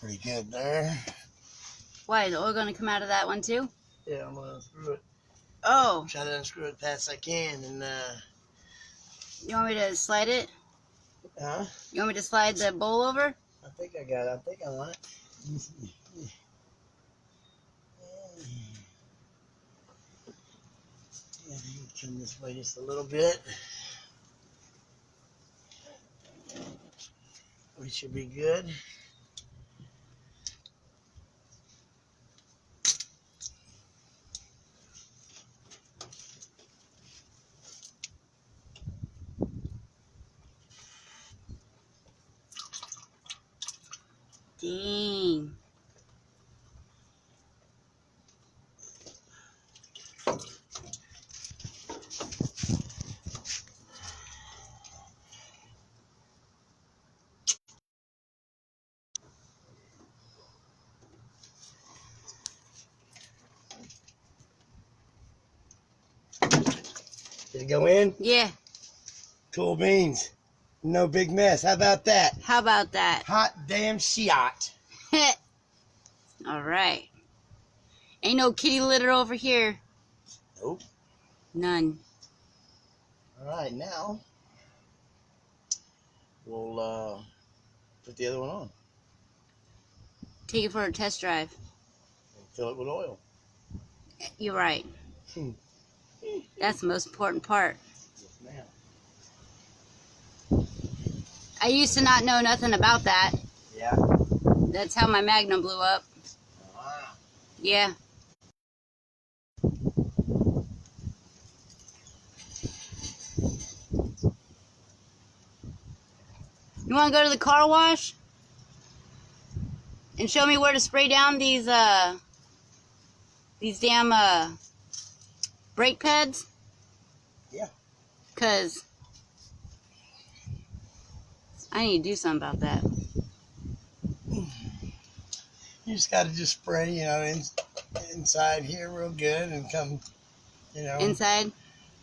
pretty good there. Why, is the oil going to come out of that one too? Yeah, I'm gonna unscrew it. Oh. Try to unscrew it fast as I can, and You want me to slide it? huh? You want me to slide the bowl over? I think I got it. I think I want it. Yeah, turn this way just a little bit. We should be good. Dang. Did it go in? Yeah. Cool beans. No big mess. How about that? How about that? Hot damn shit. All right. Ain't no kitty litter over here. Nope. None. All right, now we'll put the other one on Take it for a test drive. and fill it with oil. You're right. That's the most important part. Yes, ma'am. I used to not know nothing about that. Yeah. That's how my Magnum blew up. Wow. Yeah. You want to go to the car wash? And show me where to spray down these damn brake pads? Yeah. 'Cause I need to do something about that. You just got to just spray, inside here real good and come, Inside?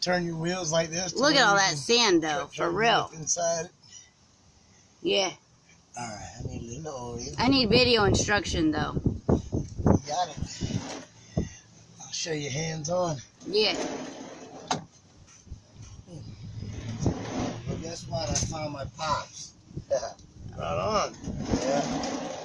turn your wheels like this. Look at all that sand, though, for real. Inside. Yeah. All right, I need a little oil. I need video instruction, though. You got it. I'll show you hands on. Yeah. Well, guess what? I found my pops. Right on. Yeah.